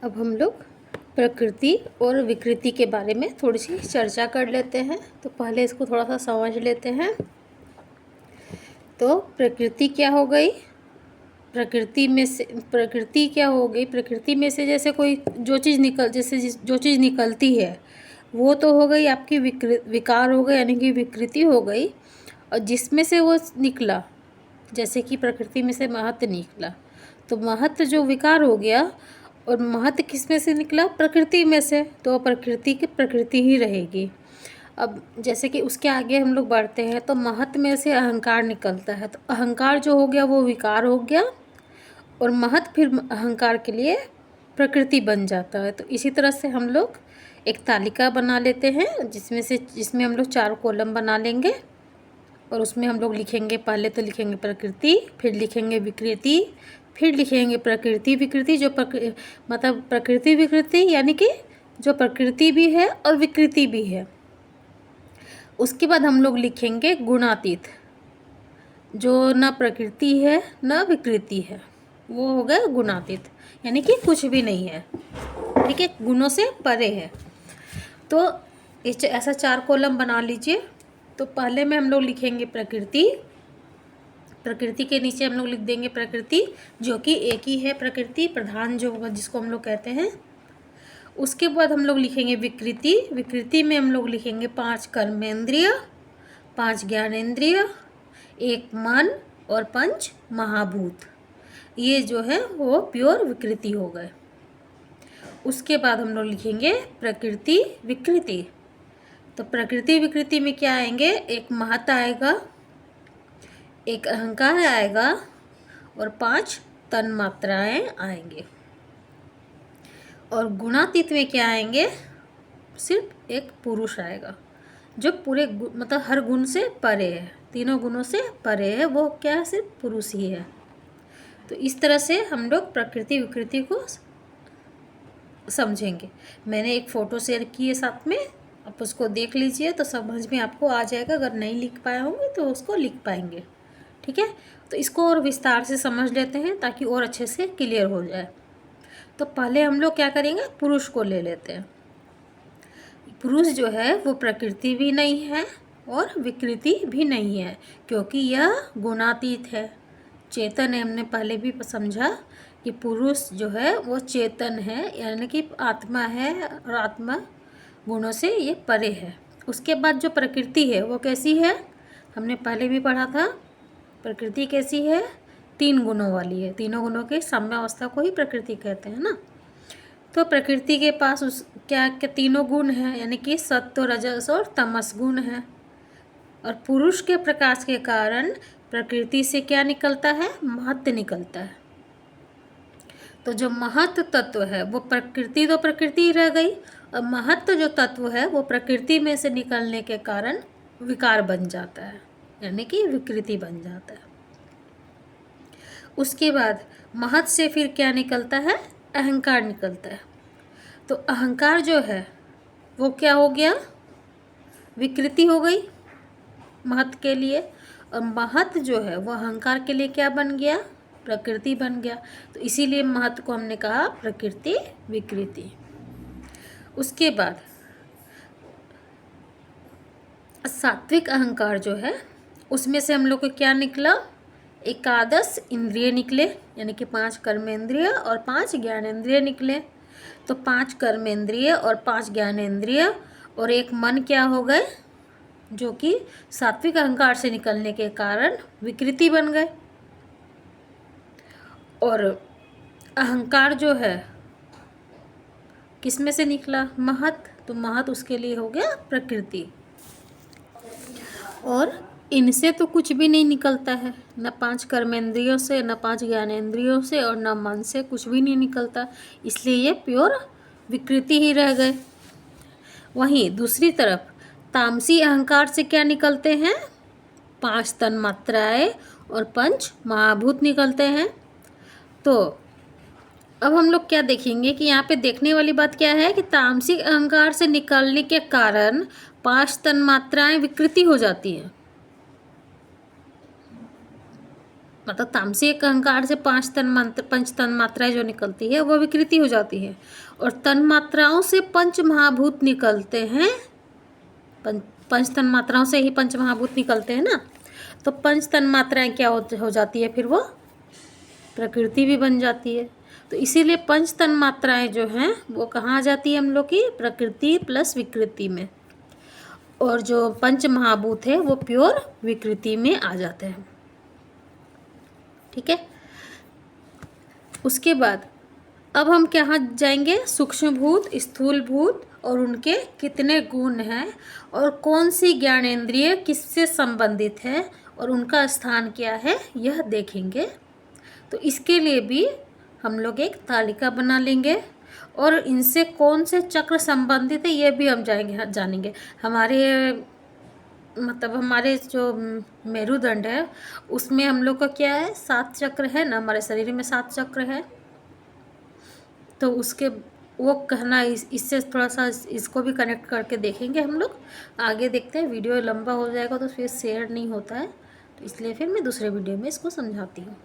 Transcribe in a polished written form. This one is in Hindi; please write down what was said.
अब हम लोग प्रकृति और विकृति के बारे में थोड़ी सी चर्चा कर लेते हैं। तो पहले इसको थोड़ा सा समझ लेते हैं। तो प्रकृति क्या हो गई? प्रकृति क्या हो गई? प्रकृति में से जैसे कोई जो चीज़ निकलती है वो तो हो गई आपकी विकार हो गई, यानी कि विकृति हो गई। और जिसमें से वो निकला, जैसे कि प्रकृति में से महत्व निकला, तो महत्व जो विकार हो गया, और महत्व किस में से निकला? प्रकृति में से। तो प्रकृति की प्रकृति ही रहेगी। अब जैसे कि उसके आगे हम लोग बढ़ते हैं तो महत्व में से अहंकार निकलता है। तो अहंकार जो हो गया वो विकार हो गया, और महत्व फिर अहंकार के लिए प्रकृति बन जाता है। तो इसी तरह से हम लोग एक तालिका बना लेते हैं जिसमें हम लोग 4 कॉलम बना लेंगे। और उसमें हम लोग लिखेंगे, पहले तो लिखेंगे प्रकृति, फिर लिखेंगे विकृति, फिर लिखेंगे प्रकृति विकृति। मतलब प्रकृति विकृति यानी कि जो प्रकृति भी है और विकृति भी है। उसके बाद हम लोग लिखेंगे गुणातीत, जो न प्रकृति है न विकृति है, वो हो गया गुणातीत, यानी कि कुछ भी नहीं है, ठीक है, गुणों से परे है। तो ऐसा 4 कॉलम बना लीजिए। तो पहले में हम लोग लिखेंगे प्रकृति, प्रकृति के नीचे हम लोग लिख देंगे प्रकृति, जो कि एक ही है प्रकृति, प्रधान जो होगा जिसको हम लोग कहते हैं। उसके बाद हम लोग लिखेंगे विकृति। विकृति में हम लोग लिखेंगे 5 कर्मेंद्रिय, 5 ज्ञानेंद्रिय, 1 मन और 5 महाभूत। ये जो है वो प्योर विकृति हो गए। उसके बाद हम लोग लिखेंगे प्रकृति विकृति। तो प्रकृति विकृति में क्या आएंगे? एक महत्व आएगा, एक अहंकार आएगा, और 5 तन्मात्राएं आएंगे। और गुणातीत में क्या आएंगे? सिर्फ एक पुरुष आएगा, जो पूरे मतलब हर गुण से परे है, तीनों गुणों से परे है। वो क्या है? सिर्फ पुरुष ही है। तो इस तरह से हम लोग प्रकृति विकृति को समझेंगे। मैंने एक फ़ोटो शेयर की है साथ में, आप उसको देख लीजिए तो समझ में आपको आ जाएगा। अगर नहीं लिख पाए होंगे तो उसको लिख पाएंगे, ठीक है। तो इसको और विस्तार से समझ लेते हैं ताकि और अच्छे से क्लियर हो जाए। तो पहले हम लोग क्या करेंगे? पुरुष को ले लेते हैं। पुरुष जो है वो प्रकृति भी नहीं है और विकृति भी नहीं है, क्योंकि यह गुणातीत है, चेतन है। हमने पहले भी समझा कि पुरुष जो है वो चेतन है, यानी कि आत्मा है, और आत्मा गुणों से ये परे है। उसके बाद जो प्रकृति है वो कैसी है? हमने पहले भी पढ़ा था। प्रकृति कैसी है? 3 गुणों वाली है। तीनों गुणों के साम्यावस्था को ही प्रकृति कहते हैं ना। तो प्रकृति के पास क्या तीनों गुण हैं, यानी कि सत्व, रजस और तमस गुण है। और पुरुष के प्रकाश के कारण प्रकृति से क्या निकलता है? महत्व निकलता है। तो जो महत्व तत्व है वो प्रकृति तो प्रकृति ही रह गई, और महत्व जो तत्व है वो प्रकृति में से निकलने के कारण विकार बन जाता है, यानी कि विकृति बन जाता है। उसके बाद महत्व से फिर क्या निकलता है? अहंकार निकलता है। तो अहंकार जो है वो क्या हो गया? विकृति हो गई महत्व के लिए, और महत्व जो है वो अहंकार के लिए क्या बन गया? प्रकृति बन गया। तो इसीलिए महत्व को हमने कहा प्रकृति विकृति। उसके बाद सात्विक अहंकार जो है उसमें से हम लोग को क्या निकला? एकादश इंद्रिय निकले, यानी कि 5 कर्मेंद्रिय और 5 ज्ञानेंद्रिय निकले। तो 5 कर्मेंद्रिय और 5 ज्ञानेंद्रिय और 1 मन क्या हो गए? जो कि सात्विक अहंकार से निकलने के कारण विकृति बन गए। और अहंकार जो है किस में से निकला? महत्व। तो महत्व उसके लिए हो गया प्रकृति। और इनसे तो कुछ भी नहीं निकलता है, न 5 कर्मेंद्रियों से, न 5 ज्ञानेंद्रियों से, और न मन से कुछ भी नहीं निकलता, इसलिए ये प्योर विकृति ही रह गए। वहीं दूसरी तरफ तामसी अहंकार से क्या निकलते हैं? 5 तन्मात्राएं और 5 महाभूत निकलते हैं। तो अब हम लोग क्या देखेंगे कि यहाँ पे देखने वाली बात क्या है कि तामसिक अहंकार से निकलने के कारण 5 तन्मात्राएं विकृति हो जाती हैं। मतलब तामसिक अहंकार से पंच तन मात्राएं जो निकलती है वो विकृति हो जाती है, और तन मात्राओं से पंच महाभूत निकलते हैं। पंच तन मात्राओं से ही पंच महाभूत निकलते हैं ना, तो पंच तन मात्राएं क्या हो जाती है, फिर वो प्रकृति भी बन जाती है। तो इसीलिए पंच तन मात्राएं जो हैं वो कहाँ आ जाती है हम लोग की, प्रकृति प्लस विकृति में, और जो पंच महाभूत है वो प्योर विकृति में आ जाते हैं। ठीक है। उसके बाद अब हम कहाँ जाएंगे, सूक्ष्म भूत, स्थूल भूत और उनके कितने गुण हैं, और कौन सी ज्ञानेंद्रिय किससे संबंधित है और उनका स्थान क्या है, यह देखेंगे। तो इसके लिए भी हम लोग एक तालिका बना लेंगे, और इनसे कौन से चक्र संबंधित है ये भी हम जानेंगे। हमारे जो मेरुदंड है उसमें हम लोग का क्या है, 7 चक्र है ना, हमारे शरीर में 7 चक्र है। तो उसके वो कहना इससे थोड़ा सा इसको भी कनेक्ट करके देखेंगे हम लोग। आगे देखते हैं, वीडियो लंबा हो जाएगा तो फिर शेयर नहीं होता है, तो इसलिए फिर मैं दूसरे वीडियो में इसको समझाती हूँ।